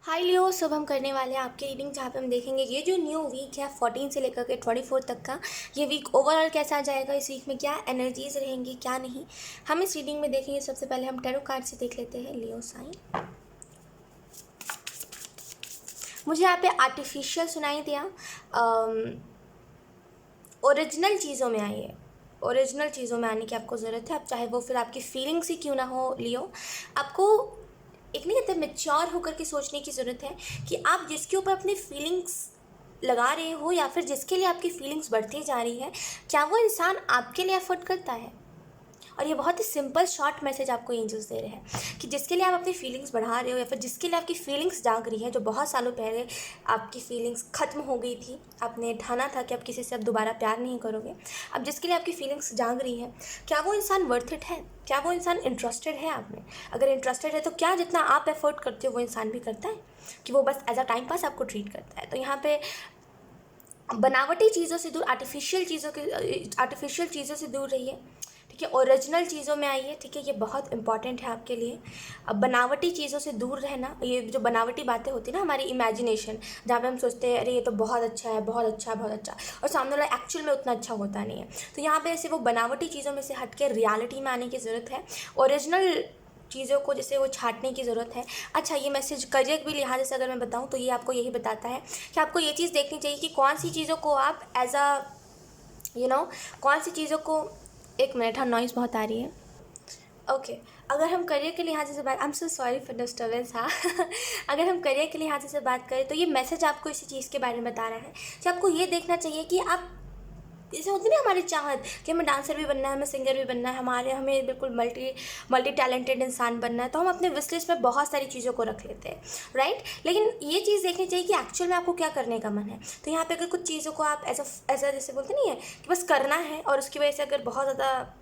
हाय लियो, सब हम करने वाले हैं आपकी रीडिंग जहाँ पे हम देखेंगे ये जो न्यू वीक है 14 से लेकर के 24 तक का। ये वीक ओवरऑल कैसा जाएगा, इस वीक में क्या एनर्जीज रहेंगी क्या नहीं, हम इस रीडिंग में देखेंगे। सबसे पहले हम टैरो कार्ड से देख लेते हैं लियो साइन। मुझे यहाँ पे आर्टिफिशियल सुनाई दिया। ओरिजिनल चीज़ों में आइए, ओरिजिनल चीज़ों में आने की आपको ज़रूरत है। अब चाहे वो फिर आपकी फीलिंग्स ही क्यों ना हो लियो, आपको एक नहीं कहते मेच्योर होकर के सोचने की ज़रूरत है कि आप जिसके ऊपर अपनी फीलिंग्स लगा रहे हो या फिर जिसके लिए आपकी फीलिंग्स बढ़ती जा रही है, क्या वो इंसान आपके लिए एफर्ट करता है। और ये बहुत ही सिंपल शॉर्ट मैसेज आपको एंजल्स दे रहे हैं कि जिसके लिए आप अपनी फीलिंग्स बढ़ा रहे हो या फिर जिसके लिए आपकी फीलिंग्स जाग रही है, जो बहुत सालों पहले आपकी फीलिंग्स ख़त्म हो गई थी, आपने ठाना था कि आप किसी से अब दोबारा प्यार नहीं करोगे, अब जिसके लिए आपकी फीलिंग्स जाग रही है, क्या वो इंसान वर्थ इट है, क्या वो इंसान इंटरेस्टेड है आप में। अगर इंटरेस्टेड है तो क्या जितना आप एफर्ट करते हो वो इंसान भी करता है, कि वो बस एज अ टाइम पास आपको ट्रीट करता है। तो यहाँ पे बनावटी चीज़ों से दूर, आर्टिफिशियल चीज़ों से दूर रहिए, ठीक है। ओरिजिनल चीज़ों में आइए, ठीक है। ये बहुत इंपॉर्टेंट है आपके लिए। अब बनावटी चीज़ों से दूर रहना, ये जो बनावटी बातें होती है ना, हमारी इमेजिनेशन, जहाँ पे हम सोचते हैं अरे ये तो बहुत अच्छा है, बहुत अच्छा है, बहुत अच्छा, और सामने वाला एक्चुअल में उतना अच्छा होता नहीं है। तो यहाँ पे ऐसे वो बनावटी चीज़ों में से हट के रियलिटी में आने की ज़रूरत है। ओरिजिनल चीज़ों को जैसे वो छाँटने की ज़रूरत है। अच्छा, ये मैसेज करियर भी लिहाज से अगर मैं बताऊँ तो ये आपको यही बताता है कि आपको ये चीज़ देखनी चाहिए कि कौन सी चीज़ों को आप एज अ कौन सी चीज़ों को, एक मिनट, हाँ नॉइज़ बहुत आ रही है। ओके, अगर हम करियर के लिहाज से बात, I am so sorry for disturbance, हाँ अगर हम करियर के लिहाज से बात करें तो ये मैसेज आपको इसी चीज़ के बारे में बता रहा है कि आपको ये देखना चाहिए कि आप, जैसे होती है ना हमारी चाहत कि हमें डांसर भी बनना है, हमें सिंगर भी बनना है, हमें बिल्कुल मल्टी टैलेंटेड इंसान बनना है, तो हम अपने विश लिस्ट में बहुत सारी चीज़ों को रख लेते हैं, राइट। लेकिन ये चीज़ देखनी चाहिए कि एक्चुअल में आपको क्या करने का मन है। तो यहाँ पे अगर कुछ चीज़ों को आप ऐसा जैसे बोलते नहीं है कि बस करना है, और उसकी वजह से अगर बहुत ज़्यादा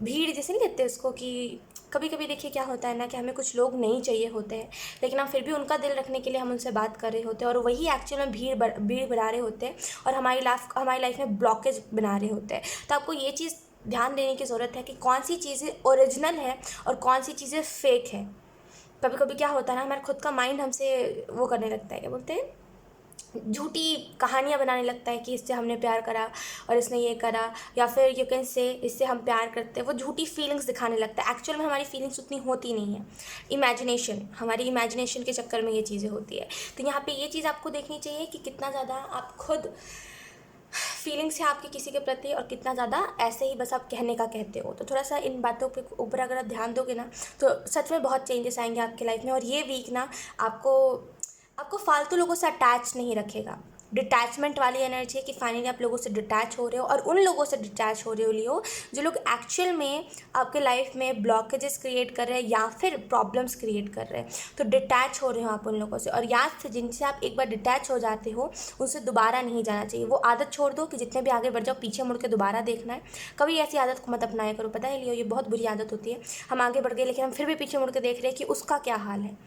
भीड़ जैसे नहीं कहते उसको, कि कभी कभी देखिए क्या होता है ना कि हमें कुछ लोग नहीं चाहिए होते हैं, लेकिन हम फिर भी उनका दिल रखने के लिए हम उनसे बात कर रहे होते हैं, और वही एक्चुअल में भीड़ बढ़ा रहे होते हैं और हमारी लाइफ में ब्लॉकेज बना रहे होते हैं। तो आपको ये चीज़ ध्यान देने की ज़रूरत है कि कौन सी चीज़ें ओरिजिनल है और कौन सी चीज़ें फेक है। कभी कभी क्या होता है ना, हमारा खुद का माइंड हमसे वो करने लगता है, क्या बोलते हैं, झूठी कहानियाँ बनाने लगता है कि इससे हमने प्यार करा और इसने ये करा, या फिर यू कैन से इससे हम प्यार करते हैं। वो झूठी फीलिंग्स दिखाने लगता है, एक्चुअल में हमारी फीलिंग्स उतनी होती नहीं है। हमारी इमेजिनेशन के चक्कर में ये चीज़ें होती है। तो यहाँ पे ये चीज़ आपको देखनी चाहिए कि कितना ज़्यादा आप खुद फीलिंग्स है आपकी किसी के प्रति, और कितना ज़्यादा ऐसे ही बस आप कहने का कहते हो। तो थोड़ा सा इन बातों पे ऊपर अगर आप ध्यान दोगे ना, तो सच में बहुत चेंजेस आएंगे आपकी लाइफ में। और ये वीक ना आपको आपको फालतू लोगों से अटैच नहीं रखेगा। डिटैचमेंट वाली एनर्जी है कि फाइनली आप लोगों से डिटैच हो रहे हो, और उन लोगों से डिटैच हो रहे हो लियो जो लोग एक्चुअल में आपके लाइफ में ब्लॉकेजेस क्रिएट कर रहे हैं या फिर प्रॉब्लम्स क्रिएट कर रहे हैं। तो डिटैच हो रहे हो आप उन लोगों से, और याद से जिनसे आप एक बार डिटैच हो जाते हो उनसे दोबारा नहीं जाना चाहिए। वो आदत छोड़ दो कि जितने भी आगे बढ़ जाओ पीछे मुड़ के दोबारा देखना है। कभी ऐसी आदत को मत अपनाया करो, पता है लियो, ये बहुत बुरी आदत होती है। हम आगे बढ़ गए लेकिन हम फिर भी पीछे मुड़ के देख रहे हैं कि उसका क्या हाल है।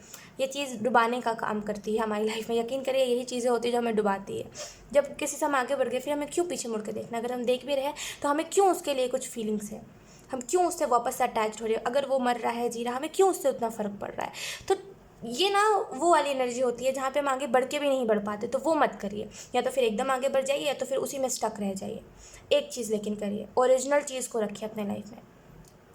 ये चीज़ डुबाने का काम करती है हमारी लाइफ में। यकीन करिए यही चीज़ें होती है जो हमें डुबाती है। जब किसी से हम आगे बढ़ गए फिर हमें क्यों पीछे मुड़ के देखना, अगर हम देख भी रहे हैं तो हमें क्यों उसके लिए कुछ फीलिंग्स है, हम क्यों उससे वापस से अटैच हो रहे हो। अगर वो मर रहा है जी रहा, हमें क्यों उससे उतना फ़र्क पड़ रहा है। तो ये ना वो वाली एनर्जी होती है जहाँ पे हम आगे बढ़ के भी नहीं बढ़ पाते, तो वो मत करिए। या तो फिर एकदम आगे बढ़ जाइए या तो फिर उसी में स्टक रह जाइए। एक चीज़ लेकिन करिए, ओरिजिनल चीज़ को रखिए अपने लाइफ में।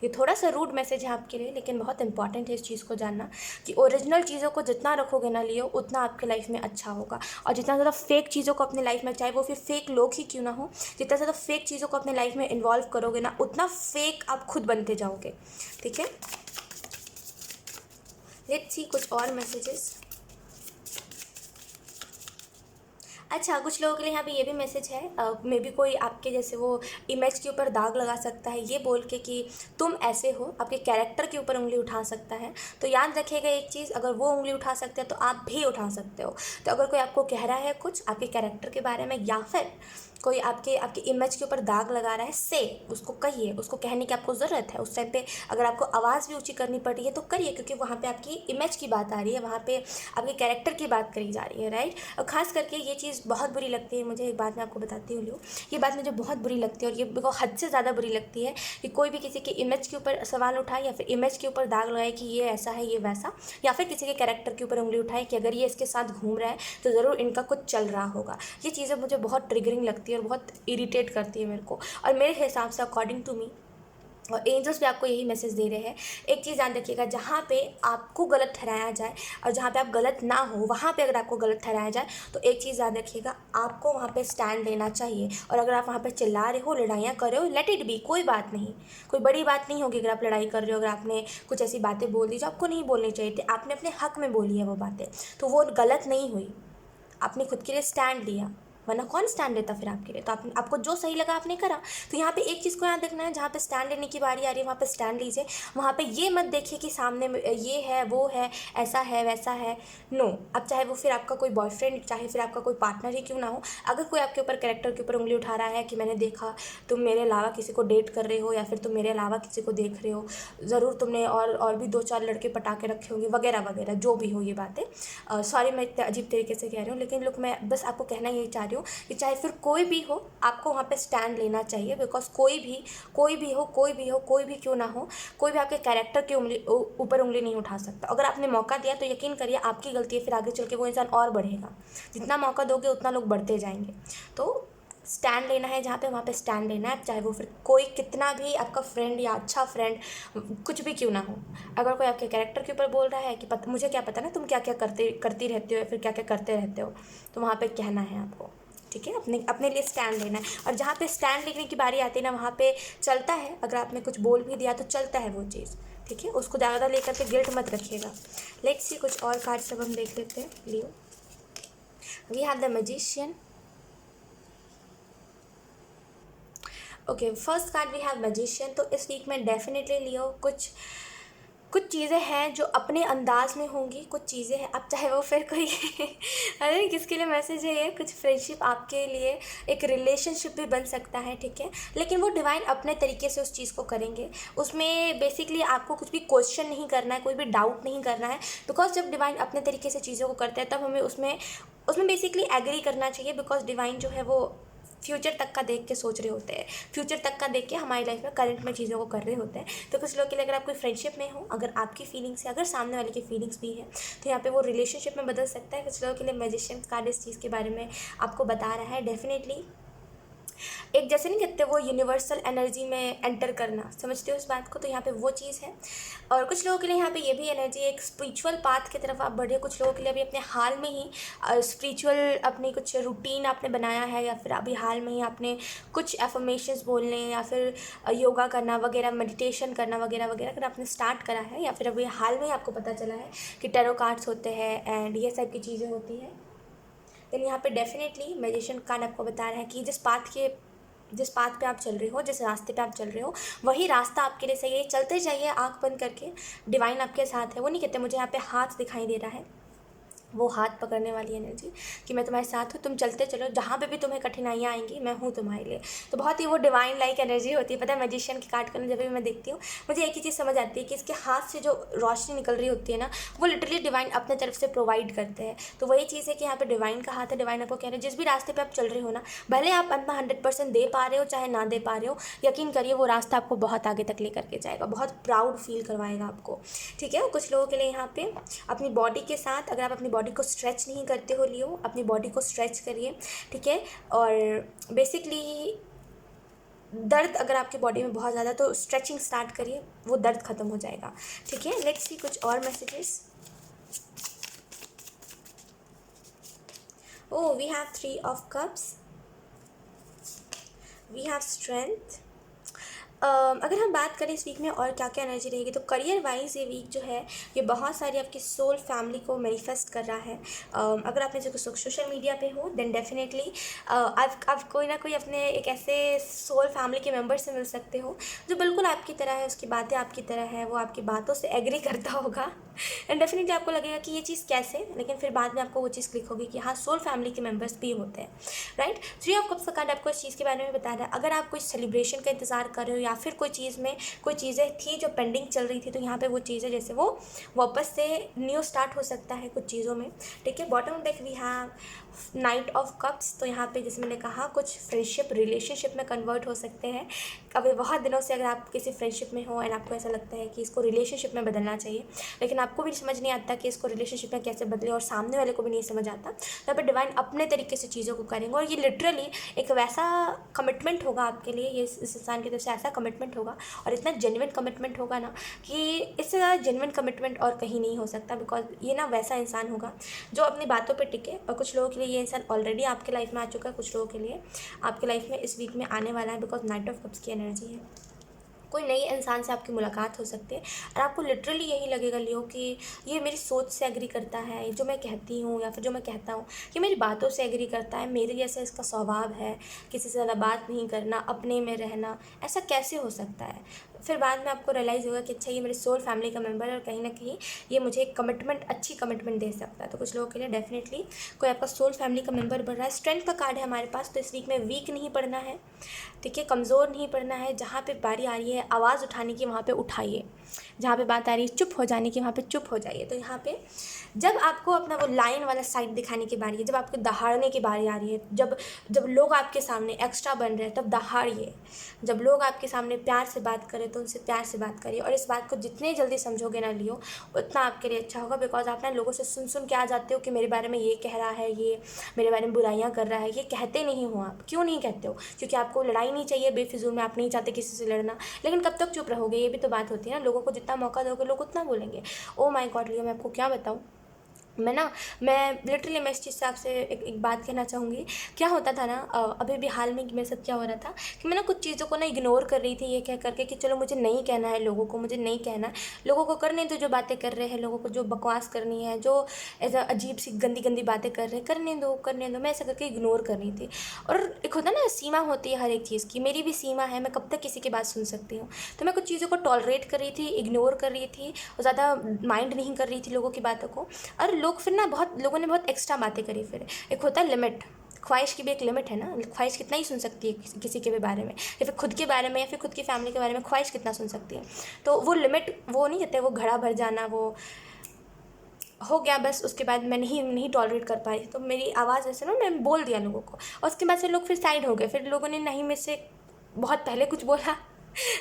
ये थोड़ा सा रूड मैसेज है आपके लिए, लेकिन बहुत इंपॉर्टेंट है इस चीज़ को जानना कि ओरिजिनल चीज़ों को जितना रखोगे ना लियो, उतना आपके लाइफ में अच्छा होगा। और जितना ज़्यादा फेक चीज़ों को अपने लाइफ में, चाहे वो फिर फेक लोग ही क्यों ना हो, जितना ज़्यादा फेक चीज़ों को अपने लाइफ में इन्वॉल्व करोगे ना, उतना फेक आप खुद बनते जाओगे, ठीक है। लेट्स सी कुछ और मैसेजेस। अच्छा, कुछ लोगों के लिए यहाँ पे ये भी मैसेज है, मे बी कोई आपके जैसे वो इमेज के ऊपर दाग लगा सकता है ये बोल के कि तुम ऐसे हो, आपके कैरेक्टर के ऊपर उंगली उठा सकता है। तो याद रखिएगा एक चीज़, अगर वो उंगली उठा सकते हैं तो आप भी उठा सकते हो। तो अगर कोई आपको कह रहा है कुछ आपके कैरेक्टर के बारे में, या फिर कोई आपके आपकी इमेज के ऊपर दाग लगा रहा है, से उसको कहिए, उसको कहने की आपको ज़रूरत है। उस टाइम पे अगर आपको आवाज़ भी ऊँची करनी पड़ रही है तो करिए, क्योंकि वहाँ पे आपकी इमेज की बात आ रही है, वहाँ पे आपके कैरेक्टर की बात करी जा रही है, राइट। और ख़ास करके ये चीज़ बहुत बुरी लगती है मुझे, एक बात मैं आपको बताती हूँ लियो, ये बात मुझे बहुत बुरी लगती है और ये मेरे को हद से ज़्यादा बुरी लगती है कि कोई भी किसी की इमेज के ऊपर सवाल उठाए या फिर इमेज के ऊपर दाग लगाए कि ये ऐसा है, ये वैसा, या फिर किसी के कैरेक्टर के ऊपर उंगली उठाए कि अगर ये इसके साथ घूम रहा है तो ज़रूर इनका कुछ चल रहा होगा। ये चीज़ें मुझे बहुत ट्रिगरिंग लगती है और बहुत इरिटेट करती है मेरे को। और मेरे हिसाब से अकॉर्डिंग टू मी, और एंजल्स भी आपको यही मैसेज दे रहे हैं, एक चीज़ ध्यान रखिएगा, जहाँ पे आपको गलत ठहराया जाए और जहाँ पे आप गलत ना हो, वहाँ पे अगर आपको गलत ठहराया जाए तो एक चीज़ याद रखिएगा, आपको वहाँ पे स्टैंड लेना चाहिए। और अगर आप वहाँ पे चिल्ला रहे हो, लड़ाइयाँ कर रहे हो, लेट इट बी, कोई बात नहीं, कोई बड़ी बात नहीं होगी। अगर आप लड़ाई कर रहे हो, अगर आपने कुछ ऐसी बातें बोल दी जो आपको नहीं बोलनी चाहिए थी, आपने अपने हक में बोली है वो बातें, तो वो गलत नहीं हुई, आपने खुद के लिए स्टैंड लिया, वरना कौन स्टैंड लेता फिर आपके लिए। तो आपको जो सही लगा आपने करा। तो यहाँ पे एक चीज़ को याद रखना है, जहाँ पे स्टैंड लेने की बारी आ रही है वहाँ पे स्टैंड लीजिए। वहाँ पे ये मत देखिए कि सामने में ये है, वो है, ऐसा है, वैसा है। नो, अब चाहे वो फिर आपका कोई बॉयफ्रेंड, चाहे फिर आपका कोई पार्टनर ही क्यों ना हो, अगर कोई आपके ऊपर कैरेक्टर के ऊपर उंगली उठा रहा है कि मैंने देखा तुम मेरे अलावा किसी को डेट कर रहे हो, या फिर तुम मेरे अलावा किसी को देख रहे हो, ज़रूर तुमने और भी 2-4 लड़के पटा के रखे होंगे, वगैरह वगैरह, जो भी हो ये बातें। सॉरी मैं इतने अजीब तरीके से कह रही हूँ, लेकिन लोग मैं बस आपको कहना यही चाह रही हूँ कि चाहे फिर कोई भी हो, आपको वहाँ पे स्टैंड लेना चाहिए। बिकॉज कोई भी क्यों ना हो, कोई भी आपके कैरेक्टर के ऊपर उंगली नहीं उठा सकता। अगर आपने मौका दिया तो यकीन करिए आपकी गलती है, फिर आगे चल के वो इंसान और बढ़ेगा। जितना मौका दोगे उतना लोग बढ़ते जाएंगे। तो स्टैंड लेना है जहाँ पे, वहाँ पे स्टैंड लेना है, चाहे वो फिर कोई कितना भी आपका फ्रेंड या अच्छा फ्रेंड कुछ भी क्यों ना हो। अगर कोई आपके कैरेक्टर के ऊपर बोल रहा है कि मुझे क्या पता ना तुम क्या क्या करती रहती हो या फिर क्या क्या करते रहते हो, तो वहाँ पे कहना है आपको, ठीक है, अपने लिए स्टैंड लेना है। और जहाँ पे स्टैंड लेने की बारी आती है ना, वहाँ पे चलता है, अगर आपने कुछ बोल भी दिया तो चलता है वो चीज़, ठीक है, उसको ज़्यादा लेकर के गिल्ट मत रखिएगा। लेट्स सी कुछ और कार्ड सब हम देख लेते हैं Leo. We have the magician. Okay, first card we have magician. तो इस वीक में डेफिनेटली लियो कुछ चीज़ें हैं जो अपने अंदाज में होंगी, कुछ चीज़ें हैं, अब चाहे वो फिर कोई अरे किसके लिए मैसेज है ये, कुछ फ्रेंडशिप आपके लिए एक रिलेशनशिप भी बन सकता है, ठीक है, लेकिन वो डिवाइन अपने तरीके से उस चीज़ को करेंगे। उसमें बेसिकली आपको कुछ भी क्वेश्चन नहीं करना है, कोई भी डाउट नहीं करना है, बिकॉज जब डिवाइन अपने तरीके से चीज़ों को करते हैं तब हमें उसमें बेसिकली एग्री करना चाहिए। बिकॉज डिवाइन जो है वो फ्यूचर तक का देख के सोच रहे होते हैं, फ्यूचर तक का देख के हमारी लाइफ में करंट में चीज़ों को कर रहे होते हैं। तो कुछ लोग के लिए अगर आप कोई फ्रेंडशिप में हो, अगर आपकी फीलिंग्स है, अगर सामने वाले की फीलिंग्स भी है, तो यहाँ पे वो रिलेशनशिप में बदल सकता है। कुछ लोगों के लिए मैजिशियन कार्ड इस चीज़ के बारे में आपको बता रहा है। डेफिनेटली एक जैसे नहीं कहते वो यूनिवर्सल एनर्जी में एंटर करना, समझते हो इस बात को, तो यहाँ पे वो चीज़ है। और कुछ लोगों के लिए यहाँ पे ये भी एनर्जी, एक स्पिरिचुअल पाथ की तरफ आप बढ़े। कुछ लोगों के लिए अभी अपने हाल में ही स्पिरिचुअल अपनी कुछ रूटीन आपने बनाया है, या फिर अभी हाल में ही आपने कुछ एफर्मेशंस बोलने या फिर योगा करना वगैरह, मेडिटेशन करना वगैरह वगैरह अगर आपने स्टार्ट करा है, या फिर अभी हाल में ही आपको पता चला है कि टैरो कार्ड्स होते हैं एंड ये सब की चीज़ें होती हैं, देन यहाँ पे डेफिनेटली मैजिशियन कार्ड आपको बता रहा है कि जिस पाथ पे आप चल रहे हो, जिस रास्ते पे आप चल रहे हो, वही रास्ता आपके लिए सही है। चलते जाइए आंख बंद करके, डिवाइन आपके साथ है। वो नहीं कहते मुझे यहाँ पे हाथ दिखाई दे रहा है, वो हाथ पकड़ने वाली एनर्जी कि मैं तुम्हारे साथ हूँ, तुम चलते चलो, जहाँ पे भी तुम्हें कठिनाइयाँ आएंगी मैं हूँ तुम्हारे लिए। तो बहुत ही वो डिवाइन लाइक एनर्जी होती है। पता है मैजिशियन की कार्ड करने जब भी मैं देखती हूँ, मुझे एक ही चीज़ समझ आती है कि इसके हाथ से जो रोशनी निकल रही होती है ना, वो लिटरली डिवाइन अपने तरफ से प्रोवाइड करते हैं। तो वही चीज़ है कि यहाँ पे डिवाइन का हाथ है। डिवाइन आपको कह रहे हैं जिस भी रास्ते पर आप चल रहे हो ना, भले आप अपना 100% दे पा रहे हो चाहे ना दे पा रहे हो, यकीन करिए वो रास्ता आपको बहुत आगे तक लेकर के जाएगा, बहुत प्राउड फील करवाएगा आपको, ठीक है। कुछ लोगों के लिए यहाँ पे अपनी बॉडी के साथ, अगर आप अपनी बॉडी को स्ट्रेच नहीं करते हो लियो, अपनी बॉडी को स्ट्रेच करिए, ठीक है। और बेसिकली दर्द अगर आपकी बॉडी में बहुत ज़्यादा, तो स्ट्रेचिंग स्टार्ट करिए, वो दर्द ख़त्म हो जाएगा, ठीक है। लेट्स सी कुछ और messages. Oh, we have 3 of cups, we have strength. अगर हम बात करें इस वीक में और क्या क्या एनर्जी रहेगी, तो करियर वाइज ये वीक जो है ये बहुत सारी आपकी सोल फैमिली को मैनिफेस्ट कर रहा है। अगर आपने जो सोशल मीडिया पे हो, देन डेफिनेटली आप कोई ना कोई अपने एक ऐसे सोल फैमिली के मेम्बर से मिल सकते हो जो बिल्कुल आपकी तरह है, उसकी बातें आपकी तरह है, वो आपकी बातों से एग्री करता होगा, एंड डेफिनेटली आपको लगेगा कि ये चीज़ कैसे, लेकिन फिर बाद में आपको वो चीज़ क्लिक होगी कि हाँ, सोल फैमिली के मेंबर्स भी होते हैं, राइट। थ्री ऑफ कप्स का कार्ड आपको इस चीज़ के बारे में बता रहा है, अगर आप कोई सेलिब्रेशन का इंतजार कर रहे हो या फिर कोई चीज़ में कोई चीज़ें थी जो पेंडिंग चल रही थी, तो यहाँ पे वो चीज़ें जैसे वो वापस से न्यू स्टार्ट हो सकता है कुछ चीज़ों में, ठीक है। Bottom deck we have knight of cups, तो यहाँ पे जैसे मैंने कहा कुछ फ्रेंडशिप रिलेशनशिप में कन्वर्ट हो सकते हैं। अभी बहुत दिनों से अगर आप किसी फ्रेंडशिप में हो एंड आपको ऐसा लगता है कि इसको रिलेशनशिप में बदलना चाहिए, लेकिन आपको भी समझ नहीं आता कि इसको रिलेशनशिप में कैसे बदले, और सामने वाले को भी नहीं समझ आता, तो पे डिवाइन अपने तरीके से चीज़ों को करेंगे। और ये लिटरली एक वैसा कमिटमेंट होगा आपके लिए, ये इस इंसान की तरफ से ऐसा कमिटमेंट होगा और इतना जेन्युइन कमिटमेंट होगा ना कि इससे ज़्यादा जेन्युइन कमिटमेंट और कहीं नहीं हो सकता। बिकॉज ये ना वैसा इंसान होगा जो अपनी बातों पर टिके, और कुछ लोगों के लिए ये इंसान ऑलरेडी आपके लाइफ में आ चुका है, कुछ लोगों के लिए आपके लाइफ में इस वीक में आने वाला है, बिकॉज नाइट ऑफ कप्स की एनर्जी है। कोई नए इंसान से आपकी मुलाकात हो सकती है और आपको लिटरली यही लगेगा लियो कि ये मेरी सोच से एग्री करता है, जो मैं कहती हूँ या फिर जो मैं कहता हूँ, ये मेरी बातों से एग्री करता है, मेरे जैसा इसका स्वभाव है, किसी से ज़्यादा बात नहीं करना, अपने में रहना, ऐसा कैसे हो सकता है। फिर बाद में आपको रियलाइज़ होगा कि अच्छा, ये मेरे सोल फैमिली का मेंबर है और कहीं ना कहीं ये मुझे एक कमिटमेंट, अच्छी कमिटमेंट दे सकता है। तो कुछ लोगों के लिए डेफिनेटली कोई आपका सोल फैमिली का मेंबर बन रहा है। स्ट्रेंथ का कार्ड है हमारे पास, तो इस वीक में वीक नहीं पड़ना है, ठीक है, कमज़ोर नहीं पड़ना है। जहाँ पे बारी आ रही है आवाज़ उठाने की, वहाँ पे उठाइए, जहाँ पे बात आ रही है चुप हो जाने की, वहाँ पे चुप हो जाइए। तो यहाँ पे जब आपको अपना वो लाइन वाला साइड दिखाने की बारी है, जब आपको दहाड़ने की बारी आ रही है, जब जब लोग आपके सामने एक्स्ट्रा बन रहे हैं, तब दहाड़िए। जब लोग आपके सामने प्यार से बात करें तो उनसे प्यार से बात करिए, और इस बात को जितने जल्दी समझोगे ना लियो, उतना आपके लिए अच्छा होगा। बिकॉज आप ना लोगों से सुन सुन के आ जाते हो कि मेरे बारे में ये कह रहा है, ये मेरे बारे में बुराइयाँ कर रहा है। ये कहते नहीं हो आप, क्यों नहीं कहते हो? क्योंकि आपको लड़ाई नहीं चाहिए बेफिजूल में, आप नहीं चाहते किसी से लड़ना। लेकिन कब तक चुप रहोगे, ये भी तो बात होती है ना। लोगों को जितना मौका दोगे लोग उतना बोलेंगे। ओ माय गॉड लियो, मैं आपको क्या बताऊँ, मैं लिटरली मैं इस चीज़ से आपसे एक बात कहना चाहूँगी। क्या होता था ना, अभी भी हाल में मेरे साथ क्या हो रहा था कि मैं ना कुछ चीज़ों को ना इग्नोर कर रही थी, ये कह करके कि चलो मुझे नहीं कहना है लोगों को, मुझे नहीं कहना है लोगों को, करने दो जो बातें कर रहे हैं, लोगों को जो बकवास करनी है, जो ऐसा अजीब सी गंदी गंदी बातें कर रहे हैं, करने दो। मैं ऐसा करके इग्नोर कर रही थी। और एक होता है ना, सीमा होती है हर एक चीज़ की, मेरी भी सीमा है, मैं कब तक किसी की बात सुन सकती हूँ। तो मैं कुछ चीज़ों को टॉलरेट कर रही थी, इग्नोर कर रही थी, और ज़्यादा माइंड नहीं कर रही थी लोगों की बातों को। और लोग फिर ना लोगों ने बहुत एक्स्ट्रा बातें करी। फिर एक होता है लिमिट, ख्वाहिश की भी एक लिमिट है ना। ख्वाहिश कितना ही सुन सकती है किसी के भी बारे में, या फिर खुद के बारे में, या फिर खुद की फैमिली के बारे में ख्वाहिश कितना सुन सकती है। तो वो लिमिट, वो नहीं कहते, वो घड़ा भर जाना, वो हो गया बस। उसके बाद मैं नहीं टॉलरेट कर पाई, तो मेरी आवाज़ ऐसे ना, मैं बोल दिया लोगों को, और उसके बाद से लोग फिर साइड हो गए। फिर लोगों ने नहीं मेरे से बहुत पहले कुछ बोला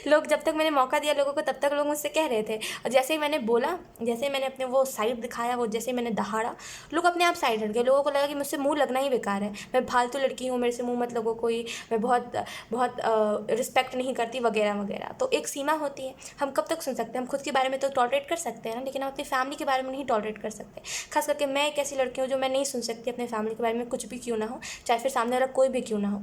लोग, जब तक मैंने मौका दिया लोगों को तब तक लोग मुझसे कह रहे थे, और जैसे ही मैंने बोला, जैसे ही मैंने अपने वो साइड दिखाया, वो जैसे ही मैंने दहाड़ा, लोग अपने आप साइड हट गए। लोगों को लगा कि मुझसे मुंह लगना ही बेकार है, मैं फालतू लड़की हूँ, मेरे से मुंह मत लगो कोई, मैं बहुत बहुत रिस्पेक्ट नहीं करती वगैरह वगैरह। तो एक सीमा होती है, हम कब तक सुन सकते हैं। हम खुद के बारे में तो टॉलरेट कर सकते हैं ना, लेकिन हम अपनी फैमिली के बारे में नहीं टॉलरेट कर सकते। खास करके मैं एक ऐसी लड़की हूँ जो मैं नहीं सुन सकती अपने फैमिली के बारे में, कुछ भी क्यों ना हो, चाहे फिर सामने वाला कोई भी क्यों ना हो,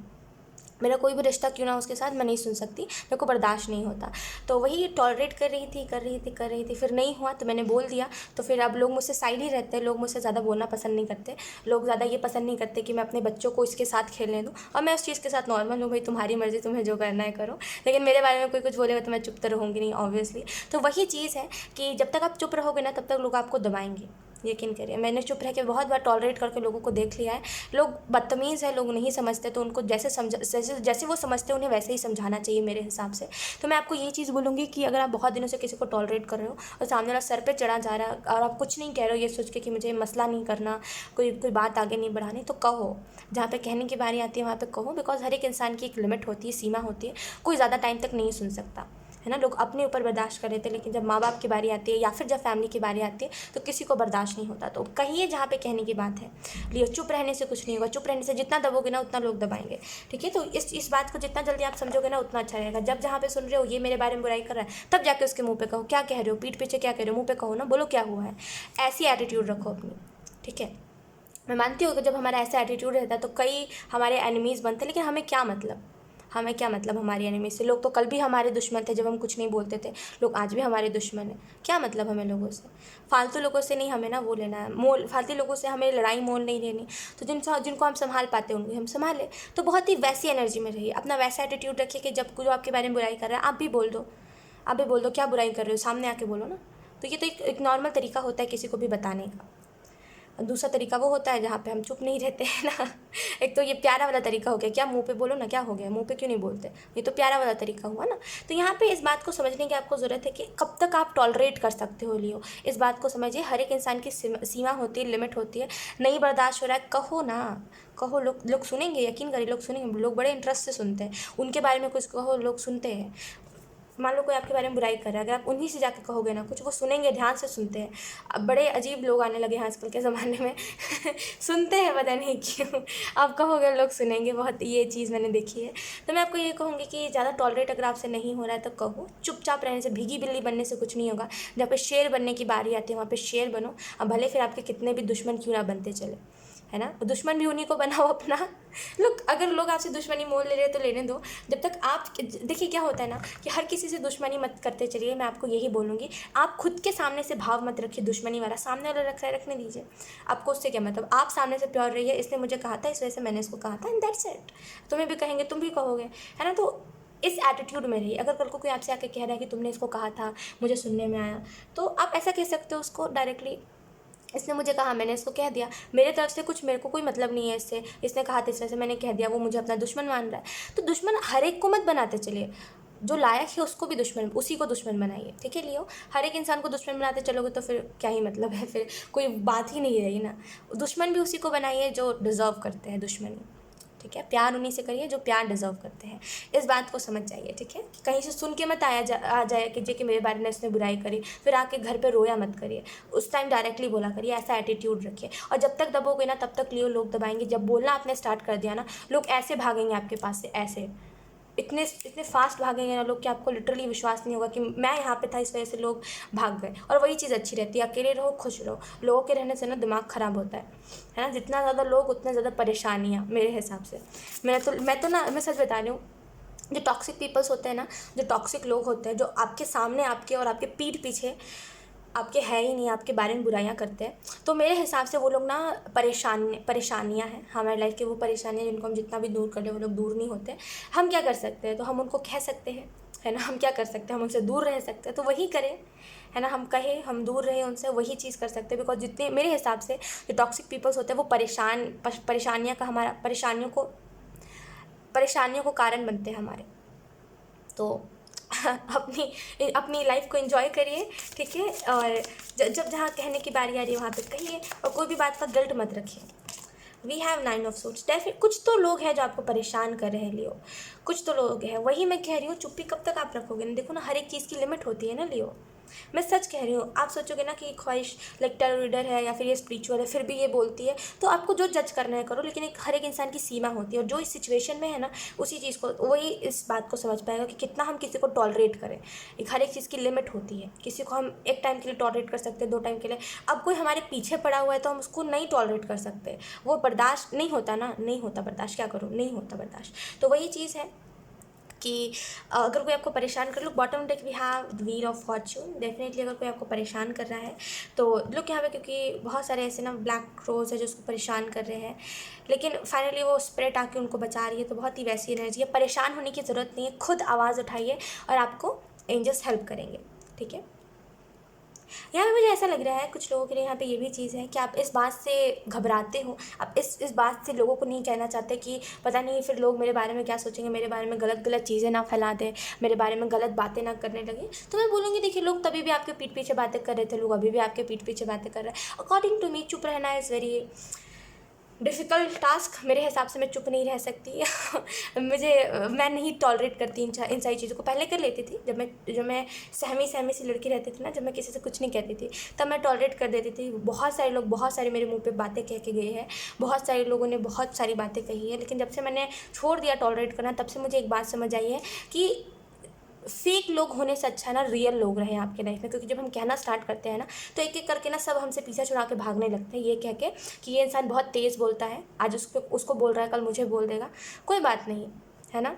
मेरा कोई भी रिश्ता क्यों ना उसके साथ, मैं नहीं सुन सकती, मेरे को बर्दाश्त नहीं होता। तो वही टॉलरेट कर रही थी, फिर नहीं हुआ तो मैंने बोल दिया। तो फिर अब लोग मुझसे साइड ही रहते हैं, लोग मुझसे ज़्यादा बोलना पसंद नहीं करते। लोग ज़्यादा ये पसंद नहीं करते कि मैं अपने बच्चों को इसके साथ खेलने दूँ, और मैं उस चीज़ के साथ नॉर्मल हूँ, भाई तुम्हारी मर्ज़ी, तुम्हें जो करना है करो। लेकिन मेरे बारे में कोई कुछ बोलेगा तो मैं चुप तो रहूँगी नहीं, ऑब्वियसली। तो वही चीज़ है कि जब तक आप चुप रहोगे ना, तब तक लोग आपको दबाएंगे, यकीन करिए। मैंने चुप रह के बहुत बार टॉलरेट करके लोगों को देख लिया है। लोग बदतमीज़ है, लोग नहीं समझते, तो उनको जैसे वो समझते हैं उन्हें वैसे ही समझाना चाहिए मेरे हिसाब से। तो मैं आपको ये चीज़ बोलूँगी कि अगर आप बहुत दिनों से किसी को टॉलरेट कर रहे हो और सामने वाला सर पे चढ़ा जा रहा है, और आप कुछ नहीं कह रहे हो ये सोच के कि मुझे मसला नहीं करना, कोई बात आगे नहीं बढ़ानी, तो कहो। जहाँ पे कहने की बारी आती है वहाँ पे कहो, बिकॉज हर एक इंसान की एक लिमिट होती है, सीमा होती है। कोई ज़्यादा टाइम तक नहीं सुन सकता है ना। लोग अपने ऊपर बर्दाश्त कर रहे थे, लेकिन जब माँ बाप की बारी आती है या फिर जब फैमिली की बारी आती है तो किसी को बर्दाश्त नहीं होता। तो कहिए जहाँ पे कहने की बात है, लियो। चुप रहने से कुछ नहीं होगा, चुप रहने से जितना दबोगे ना उतना लोग दबाएंगे, ठीक है। तो इस बात को जितना जल्दी आप समझोगे ना उतना अच्छा रहेगा। जब जहाँ पे सुन रहे हो ये मेरे बारे में बुराई कर रहा है, तब जाके उसके मुँह पे कहो क्या कह रहे हो, पीठ पीछे क्या कह रहे हो, मुँह पे कहो ना, बोलो क्या हुआ है। ऐसी एटीट्यूड रखो अपनी, ठीक है। मैं मानती हूँ कि जब हमारा ऐसा एटीट्यूड रहता है तो कई हमारे एनिमीज़ बनते हैं, लेकिन हमें क्या मतलब हमारी एनिमी से। लोग तो कल भी हमारे दुश्मन थे जब हम कुछ नहीं बोलते थे, लोग आज भी हमारे दुश्मन हैं। क्या मतलब हमें लोगों से, फालतू लोगों से नहीं हमें ना वो लेना है मोल, फालतू लोगों से हमें लड़ाई मोल नहीं लेनी। तो जिनको हम संभाल पाते हैं उनको हम संभालें। तो बहुत ही वैसी एनर्जी में रहिए, अपना वैसा एटीट्यूड रखिए कि जब जो आपके बारे में बुराई कर रहा है आप भी बोल दो, क्या बुराई कर रहे हो, सामने आके बोलो ना। तो ये तो एक नॉर्मल तरीका होता है किसी को भी बताने का। दूसरा तरीका वो होता है जहाँ पे हम चुप नहीं रहते हैं ना। एक तो ये प्यारा वाला तरीका हो गया, क्या मुंह पे बोलो ना, क्या हो गया, मुंह पे क्यों नहीं बोलते, ये तो प्यारा वाला तरीका हुआ ना। तो यहाँ पे इस बात को समझने की आपको ज़रूरत है कि कब तक आप टॉलरेट कर सकते हो लियो। इस बात को समझिए, हर एक इंसान की सीमा होती है, लिमिट होती है। नहीं बर्दाश्त हो रहा है, कहो ना, कहो। लोग सुनेंगे, यकीन करिए लोग सुनेंगे, लोग बड़े इंटरेस्ट से सुनते हैं। उनके बारे में कुछ कहो, लोग सुनते हैं। मान लो कोई आपके बारे में बुराई कर रहा है, अगर आप उन्हीं से जाकर कहोगे ना कुछ, वो सुनेंगे, ध्यान से सुनते हैं। अब बड़े अजीब लोग आने लगे हैं आजकल के ज़माने में। सुनते हैं, पता नहीं क्यों। आप कहोगे लोग सुनेंगे, बहुत ये चीज़ मैंने देखी है। तो मैं आपको ये कहूँगी कि ज़्यादा टॉलरेट अगर आपसे नहीं हो रहा है तो कहो। चुपचाप रहने से, भीगी बिल्ली बनने से कुछ नहीं होगा। जहाँ पे शेर बनने की बारी आती है वहाँ पे शेर बनो। अब भले फिर आपके कितने भी दुश्मन क्यों ना बनते चले, है ना, दुश्मन भी उन्हीं को बनाओ अपना। लोग अगर लोग आपसे दुश्मनी मोल ले रहे हैं तो लेने दो। जब तक आप देखिए क्या होता है ना कि हर किसी से दुश्मनी मत करते चलिए। मैं आपको यही बोलूँगी, आप खुद के सामने से भाव मत रखिए दुश्मनी वाला। सामने वाला रख रहा है, रखने दीजिए। आपको उससे क्या मतलब, आप सामने से प्योर रहिए, इसने मुझे कहा था इस वजह से मैंने इसको कहा था, एंड दैट्स इट। तुम्हें भी कहेंगे, तुम भी कहोगे, है ना। तो इस एटीट्यूड में रहिए। अगर कल को कोई आपसे आके कह रहा है कि तुमने इसको कहा था, मुझे सुनने में आया, तो आप ऐसा कह सकते हो उसको डायरेक्टली, इसने मुझे कहा, मैंने इसको कह दिया, मेरे तरफ से कुछ, मेरे को कोई मतलब नहीं है इससे, इसने कहा था इस वजह से मैंने कह दिया, वो मुझे अपना दुश्मन मान रहा है। तो दुश्मन हर एक को मत बनाते चलिए, जो लायक है उसको भी दुश्मन, उसी को दुश्मन बनाइए, ठीक है लियो। हर एक इंसान को दुश्मन बनाते चलोगे तो फिर क्या ही मतलब है, फिर कोई बात ही नहीं रही ना। दुश्मन भी उसी को बनाइए जो डिज़र्व करते हैं दुश्मनी, ठीक है। प्यार उन्हीं से करिए जो प्यार डिज़र्व करते हैं। इस बात को समझ जाइए, ठीक है। कहीं से सुन के मत आ जाए कि मेरे बारे में इसने बुराई करी, फिर आके घर पे रोया मत करिए। उस टाइम डायरेक्टली बोला करिए, ऐसा एटीट्यूड रखिए। और जब तक दबोगे ना तब तक लियो लोग दबाएंगे। जब बोलना आपने स्टार्ट कर दिया ना, लोग ऐसे भागेंगे आपके पास से, ऐसे इतने इतने फास्ट भागेंगे ना लोग कि आपको लिटरली विश्वास नहीं होगा कि मैं यहाँ पे था, इस वजह से लोग भाग गए। और वही चीज़ अच्छी रहती है, अकेले रहो, खुश रहो। लोगों के रहने से ना दिमाग ख़राब होता है ना। जितना ज़्यादा लोग उतना ज़्यादा परेशानियाँ, मेरे हिसाब से। मैं सच बता रही हूँ, जो टॉक्सिक पीपल्स होते हैं ना, जो टॉक्सिक लोग होते हैं, जो आपके सामने, आपके और आपके पीठ पीछे आपके है ही नहीं, आपके बारे में बुराइयाँ करते हैं, तो मेरे हिसाब से वो लोग ना परेशानियाँ हैं हमारी लाइफ की। वो परेशानियाँ जिनको हम जितना भी दूर कर ले वो लोग दूर नहीं होते। हम क्या कर सकते हैं, तो हम उनको कह सकते हैं, है ना। हम क्या कर सकते हैं, हम उनसे दूर रह सकते हैं, तो वही करें, है ना। हम कहें, हम दूर रहें उनसे, वही चीज़ कर सकते हैं। बिकॉज जितने मेरे हिसाब से जो टॉक्सिक पीपल्स होते हैं वो परेशानियों को कारण बनते हैं हमारे। तो अपनी अपनी लाइफ को एंजॉय करिए, ठीक है। और जब जहाँ कहने की बारी आ रही है वहाँ पे कहिए, और कोई भी बात का गिल्ट मत रखिए। We have 9 of suits. Definite कुछ तो लोग हैं जो आपको परेशान कर रहे हैं लियो, कुछ तो लोग हैं। वही मैं कह रही हूँ, चुप्पी कब तक आप रखोगे ना। देखो ना, हर एक चीज़ की लिमिट होती है ना लियो। मैं सच कह रही हूँ। आप सोचोगे ना कि ख्वाहिश लाइक टेरो रीडर है या फिर ये स्पिरिचुअल है, फिर भी ये बोलती है, तो आपको जो जज करना है करो, लेकिन हर एक इंसान की सीमा होती है। और जो इस सिचुएशन में है ना, उसी चीज़ को, वही इस बात को समझ पाएगा कि कितना हम किसी को टॉलरेट करें। हर एक चीज़ की लिमिट होती है। किसी को हम एक टाइम के लिए टॉलरेट कर सकते हैं, 2 टाइम के लिए। अब कोई हमारे पीछे पड़ा हुआ है तो हम उसको नहीं टॉलरेट कर सकते, वो बर्दाश्त नहीं होता ना, नहीं होता बर्दाश्त, क्या करूँ, नहीं होता बर्दाश्त। तो वही चीज़ है कि अगर कोई आपको परेशान कर लो, bottom deck we have wheel of fortune. Definitely अगर कोई आपको परेशान कर रहा है तो लुक यहाँ पे, क्योंकि बहुत सारे ऐसे ना ब्लैक रोज है जो उसको परेशान कर रहे हैं, लेकिन फाइनली वो स्पिरिट आके उनको बचा रही है। तो बहुत ही वैसी एनर्जी है। परेशान होने की ज़रूरत नहीं है, खुद आवाज़ उठाइए और आपको एंजल्स हेल्प करेंगे, ठीक है। यहाँ पे मुझे ऐसा लग रहा है कुछ लोगों के लिए यहाँ पे ये भी चीज़ है कि आप इस बात से घबराते हो, आप इस बात से लोगों को नहीं कहना चाहते कि पता नहीं फिर लोग मेरे बारे में क्या सोचेंगे, मेरे बारे में गलत गलत चीज़ें ना फैला दें, मेरे बारे में गलत बातें ना करने लगे। तो मैं बोलूँगी, देखिए लोग तभी भी आपके पीठ पीछे बातें कर रहे थे, लोग अभी भी आपके पीठ पीछे बातें कर रहे हैं। अकॉर्डिंग टू मी चुप रहना इज़ वेरी डिफ़िकल्ट टास्क। मेरे हिसाब से मैं चुप नहीं रह सकती। मैं नहीं टॉलरेट करती इन सारी चीज़ों को। पहले कर लेती थी, जब मैं सहमी सी लड़की रहती थी ना, जब मैं किसी से कुछ नहीं कहती थी, तब मैं टॉलरेट कर देती थी। बहुत सारे लोग, बहुत सारे मेरे मुंह पे बातें कह के गए हैं, बहुत सारे लोगों ने बहुत सारी बातें कही है। लेकिन जब से मैंने छोड़ दिया टॉलरेट करना, तब से मुझे एक बात समझ आई है कि फेक लोग होने से अच्छा ना रियल लोग रहे आपके लाइफ में। क्योंकि जब हम कहना स्टार्ट करते हैं ना, तो एक एक करके ना सब हमसे पीछा छुड़ा के भागने लगते हैं, ये कह के कि ये इंसान बहुत तेज़ बोलता है, आज उसको बोल रहा है, कल मुझे बोल देगा। कोई बात नहीं, है ना।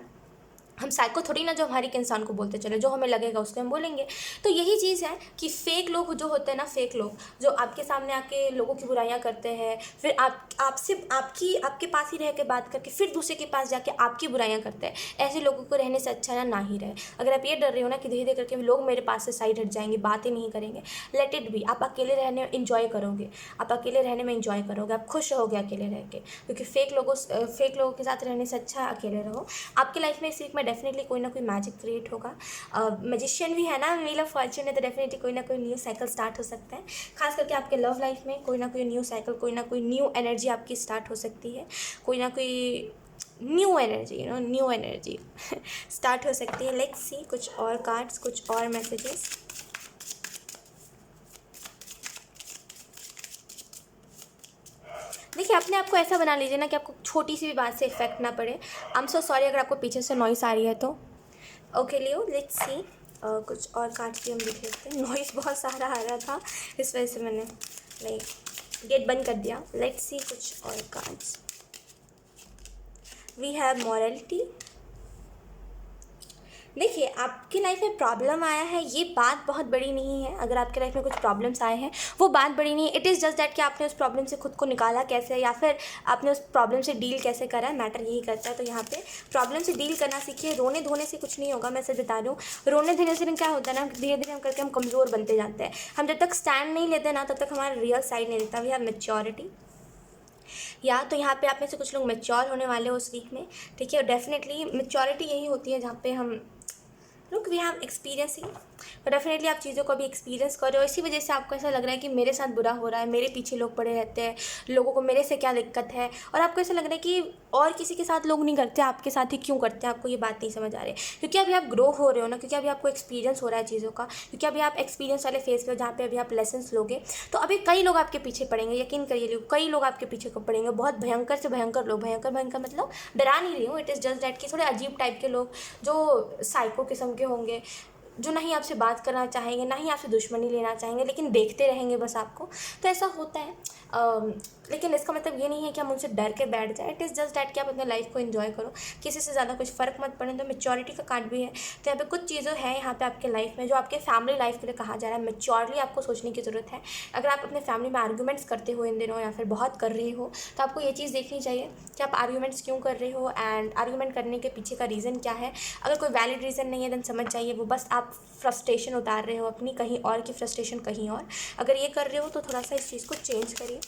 हम साइको थोड़ी ना जो हर एक इंसान को बोलते चले, जो हमें लगेगा उसको हम बोलेंगे। तो यही चीज़ है कि फेक लोग जो होते हैं ना, फेक लोग जो आपके सामने आके लोगों की बुराइयां करते हैं, फिर आपसे आपके पास ही रह के बात करके फिर दूसरे के पास जाके आपकी बुराइयां करते हैं, ऐसे लोगों को रहने से अच्छा ना ही रहे। अगर आप ये डर रहे हो ना कि धीरे धीरे करके लोग मेरे पास से साइड हट जाएंगे, बात ही नहीं करेंगे, लेट इट बी। आप अकेले रहने में इंजॉय करोगे, आप अकेले रहने में इंजॉय करोगे, आप खुश रहोगे अकेले रह के, क्योंकि फेक लोगों के साथ रहने से अच्छा अकेले रहो। आपकी लाइफ में इस वीक में डेफिनेटली कोई ना कोई मैजिक क्रिएट होगा। मैजिशियन भी है ना, व्हील ऑफ फॉर्च्यून है, तो डेफिनेटली कोई ना कोई न्यू साइकिल स्टार्ट हो सकता है। खास करके आपके लव लाइफ में कोई ना कोई न्यू साइकिल, कोई ना कोई न्यू एनर्जी आपकी स्टार्ट हो सकती है, कोई ना कोई new energy, new energy start हो सकती है। लेट्स सी कुछ और कार्ड्स, कुछ और मैसेजेस। देखिए, अपने आप को ऐसा बना लीजिए ना कि आपको छोटी सी भी बात से इफेक्ट ना पड़े। आई एम सो सॉरी अगर आपको पीछे से नॉइस आ रही है तो। ओके लियो, लेट्स सी कुछ और कार्ड्स भी हम देख लेते हैं। नॉइस बहुत सारा आ रहा था, इस वजह से मैंने लाइक गेट बंद कर दिया। लेट्स सी कुछ और कार्ड्स। We have morality. देखिए, आपकी लाइफ में प्रॉब्लम आया है, ये बात बहुत बड़ी नहीं है। अगर आपके लाइफ में कुछ प्रॉब्लम्स आए हैं, वो बात बड़ी नहीं है। इट इज़ जस्ट दैट कि आपने उस प्रॉब्लम से खुद को निकाला कैसे, या फिर आपने उस प्रॉब्लम से डील कैसे करा है, मैटर यही करता है। तो यहाँ पे प्रॉब्लम से डील करना सीखिए। रोने धोने से कुछ नहीं होगा, मैं सच बता रही हूँ। रोने धोने से क्या होता है ना, धीरे धीरे हम करके हम कमज़ोर बनते जाते हैं। हम जब तक स्टैंड नहीं लेते ना, तब तक हमारा रियल साइड नहीं दिखता। We have maturity. या तो यहाँ पे आप में से कुछ लोग मैच्योर होने वाले हो उस वीक में, ठीक है। डेफिनेटली मैच्योरिटी यही होती है जहाँ पे हम लुक वी हैव एक्सपीरियंसिंग। तो डेफिनेटली आप चीज़ों को अभी एक्सपीरियंस कर रहे हो, इसी वजह से आपको ऐसा लग रहा है कि मेरे साथ बुरा हो रहा है, मेरे पीछे लोग पड़े रहते हैं, लोगों को मेरे से क्या दिक्कत है, और आपको ऐसा लग रहा है कि और किसी के साथ लोग नहीं करते, आपके साथ ही क्यों करते हैं। आपको ये बात नहीं समझ आ रही है, क्योंकि अभी आप ग्रो हो रहे हो ना, क्योंकि अभी आपको एक्सपीरियंस हो रहा है चीज़ों का, क्योंकि अभी आप एक्सपीरियंस वाले फेज पे हो जहाँ पे अभी आप लेसन्स लोगे। तो अभी कई लोग आपके पीछे पड़ेंगे, यकीन करिए कई लोग आपके पीछे को पड़ेंगे, बहुत भयंकर से भयंकर लोग। भयंकर भयंकर मतलब डरा नहीं रही हूँ, इट इज़ जस्ट दैट कि थोड़े अजीब टाइप के लोग जो साइको किस्म के होंगे, जो ना ही आपसे बात करना चाहेंगे, ना ही आपसे दुश्मनी लेना चाहेंगे, लेकिन देखते रहेंगे बस आपको। तो ऐसा होता है। लेकिन इसका मतलब ये नहीं है कि हम उनसे डर के बैठ जाए। इट इज़ जस्ट डैट कि आप अपने लाइफ को एंजॉय करो, किसी से ज़्यादा कुछ फ़र्क मत पड़े। तो मेच्योरिटी का कार्ड भी है। तो यहाँ पे कुछ चीज़ें हैं यहाँ पे आपके लाइफ में जो आपके फैमिली लाइफ के लिए कहा जा रहा है। मेच्योरली आपको सोचने की ज़रूरत है। अगर आप अपने फैमिली में आर्ग्यूमेंट्स करते हो इन दिनों, या फिर बहुत कर रहे हो, तो आपको ये चीज़ देखनी चाहिए कि आप आर्ग्यूमेंट्स क्यों कर रहे हो, एंड आर्ग्यूमेंट करने के पीछे का रीज़न क्या है। अगर कोई वैलिड रीज़न नहीं है देन समझ जाइए वो बस आप फ्रस्ट्रेशन उतार रहे हो अपनी, कहीं और की फ्रस्ट्रेशन कहीं और। अगर ये कर रहे हो तो थोड़ा सा इस चीज़ को चेंज करिए।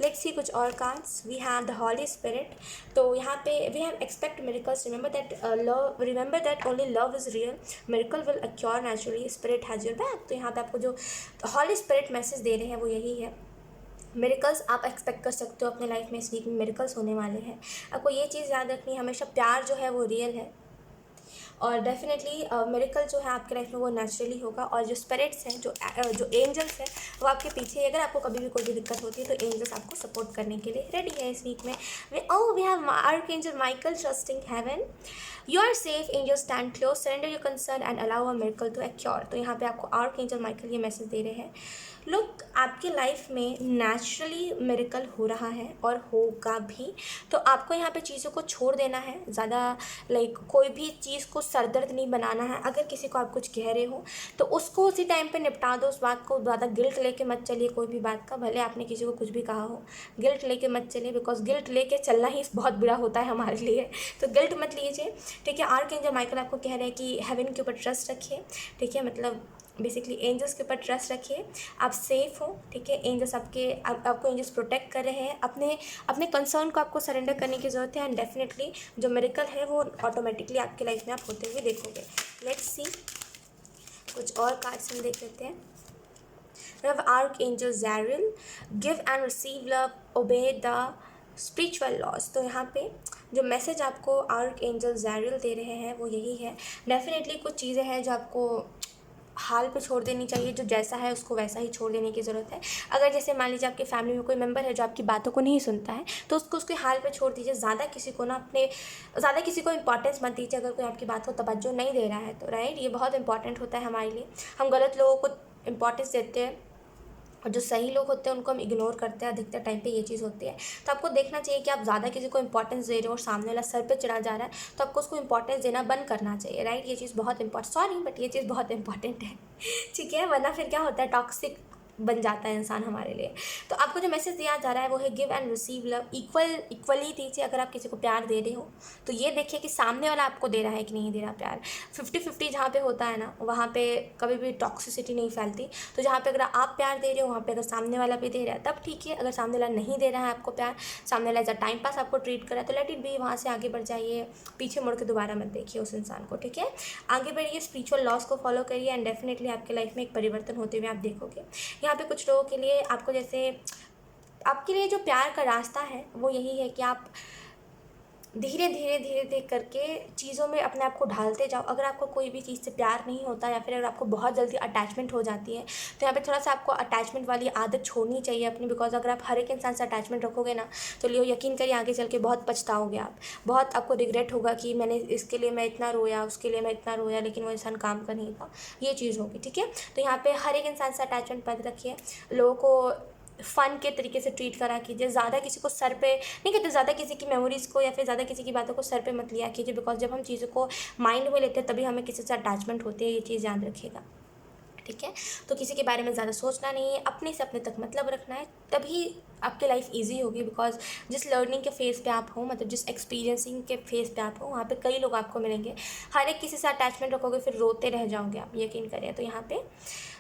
लेट्स सी कुछ और cards. We have the holy spirit. तो यहाँ पे we have expect miracles. Remember that only love is real, miracle will occur naturally, spirit has your back. तो यहाँ पे आपको जो हॉली स्पिरिट मैसेज दे रहे हैं वो यही है। मिरेकल्स आप एक्सपेक्ट कर सकते हो अपने लाइफ में, इस वीक में मिरेकल्स होने वाले हैं। आपको ये चीज़ याद रखनी है, हमेशा प्यार जो है वो रियल है, और डेफिनेटली मिरेकल जो है आपके लाइफ में वो नेचुरली होगा। और जो स्पिरिट्स हैं, जो एंजल्स हैं, वो आपके पीछे, अगर आपको कभी भी कोई भी दिक्कत होती है तो एंजल्स आपको सपोर्ट करने के लिए रेडी है इस वीक में। We have archangel Michael trusting heaven. You are safe, angel stand close, surrender your concern and allow a miracle to occur. तो यहाँ पे आपको आर्कएंजल माइकल ये मैसेज दे रहे हैं, लुक आपके लाइफ में नेचुरली मिरेकल हो रहा है और होगा भी। तो आपको यहाँ पे चीज़ों को छोड़ देना है, ज़्यादा लाइक कोई भी चीज़ को सरदर्द नहीं बनाना है। अगर किसी को आप कुछ कह रहे हो तो उसको उसी टाइम पे निपटा दो, उस बात को। ज़्यादा गिल्ट लेके मत चलिए कोई भी बात का, भले आपने किसी को कुछ भी कहा हो, गिल्ट लेके मत चलिए, बिकॉज गिल्ट लेके चलना ही बहुत बुरा होता है हमारे लिए। तो गिल्ट मत लीजिए, ठीक है। आर्कएंजल माइकल आपको कह रहे हैं कि हेवन के ऊपर ट्रस्ट रखिए, ठीक है, मतलब बेसिकली एंजल्स के ऊपर ट्रस्ट रखिए। आप सेफ हो, ठीक है। एंजल्स आपको एंजल्स प्रोटेक्ट कर रहे हैं। अपने कंसर्न को आपको सरेंडर करने की ज़रूरत है, एंड डेफिनेटली जो मिरेकल है वो ऑटोमेटिकली आपके लाइफ में आप होते हुए देखोगे। लेट्स सी कुछ और कार्ड्स हम देख लेते हैं। We have Archangel Zariel, give and receive love, obey the spiritual laws। तो यहाँ पे जो मैसेज आपको आर्कएंजल ज़ैरियल दे रहे हैं वो यही है। डेफिनेटली कुछ चीज़ें हैं जो आपको हाल पे छोड़ देनी चाहिए, जो जैसा है उसको वैसा ही छोड़ देने की ज़रूरत है। अगर जैसे मान लीजिए आपके फैमिली में कोई मेंबर है जो आपकी बातों को नहीं सुनता है, तो उसको उसके हाल पे छोड़ दीजिए। ज़्यादा किसी को इंपॉर्टेंस मत दीजिए। अगर कोई आपकी बात को तवज्जो नहीं दे रहा है तो राइट, ये बहुत इंपॉर्टेंट होता है हमारे लिए। हम गलत लोगों को इंपॉर्टेंस देते हैं, और जो सही लोग होते हैं उनको हम इग्नोर करते हैं, अधिकतर टाइम पे ये चीज़ होती है। तो आपको देखना चाहिए कि आप ज़्यादा किसी को इंपॉर्टेंस दे रहे हो और सामने वाला सर पे चढ़ा जा रहा है, तो आपको उसको इंपॉर्टेंस देना बंद करना चाहिए, राइट। ये चीज़ बहुत सॉरी बट ये चीज़ बहुत इंपॉर्टेंट है ठीक है, वरना फिर क्या होता है, टॉक्सिक बन जाता है इंसान हमारे लिए। तो आपको जो मैसेज दिया जा रहा है वो है give and receive love, equally दीजिए। अगर आप किसी को प्यार दे रहे हो तो ये देखिए कि सामने वाला आपको दे रहा है कि नहीं दे रहा प्यार। 50-50 जहाँ पे होता है ना, वहाँ पे कभी भी टॉक्सिसिटी नहीं फैलती। तो जहाँ पे अगर आप प्यार दे रहे हो, वहाँ पे अगर सामने वाला भी दे रहा है तब ठीक है। अगर सामने वाला नहीं दे रहा है आपको प्यार, सामने वाला एज अ टाइम पास आपको ट्रीट कर रहा है, तो लेट इट बी, वहाँ से आगे बढ़ जाइए, पीछे मुड़ के दोबारा मत देखिए उस इंसान को, ठीक है। आगे बढ़िए, स्पिरिचुअल लॉस को फॉलो करिए एंड डेफिनेटली आपके लाइफ में एक परिवर्तन होते हुए आप देखोगे। यहाँ पे कुछ लोगों के लिए आपको जैसे आपके लिए जो प्यार का रास्ता है वो यही है कि आप धीरे धीरे धीरे धीरे करके चीज़ों में अपने आप को ढालते जाओ। अगर आपको कोई भी चीज़ से प्यार नहीं होता या फिर अगर आपको बहुत जल्दी अटैचमेंट हो जाती है, तो यहाँ पे थोड़ा सा आपको अटैचमेंट वाली आदत छोड़नी चाहिए अपनी। बिकॉज अगर आप हर एक इंसान से अटैचमेंट रखोगे ना, तो लियो यकीन करिए आगे चल के बहुत पछताओगे आप। बहुत आपको रिग्रेट होगा कि मैंने इसके लिए मैं इतना रोया, उसके लिए मैं इतना रोया, लेकिन वो इंसान काम का नहीं था, ये चीज़ होगी, ठीक है। तो यहाँ पे हर एक इंसान से अटैचमेंट मत रखिए। लोगों को फ़न के तरीके से ट्रीट करा कीजिए। ज़्यादा किसी को सर पे नहीं कहते, ज़्यादा किसी की मेमोरीज़ को या फिर ज़्यादा किसी की बातों को सर पे मत लिया कीजिए। बिकॉज जब हम चीज़ों को माइंड में लेते हैं तभी हमें किसी से अटैचमेंट होती है, ये चीज़ याद रखिएगा, ठीक है। तो किसी के बारे में ज़्यादा सोचना नहीं है, अपने से अपने तक मतलब रखना है, तभी आपकी लाइफ इजी होगी। बिकॉज जिस लर्निंग के फेज़ पे आप हो, मतलब जिस एक्सपीरियंसिंग के फेज़ पे आप हो, वहाँ पे कई लोग आपको मिलेंगे। हर एक किसी से अटैचमेंट रखोगे फिर रोते रह जाओगे आप, यकीन करें। तो यहाँ पे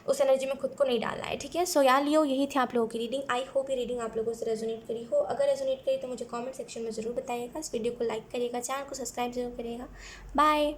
उस एनर्जी में खुद को नहीं डालना है, ठीक है। सो यार लियो, यही थी आप लोगों की रीडिंग। आई होप ये रीडिंग आप लोगों से रेजोनेट करी हो। अगर रेजोनेट करी तो मुझे कमेंट सेक्शन में ज़रूर बताइएगा। इस वीडियो को लाइक करिएगा, चैनल को सब्सक्राइब जरूर करिएगा। बाय।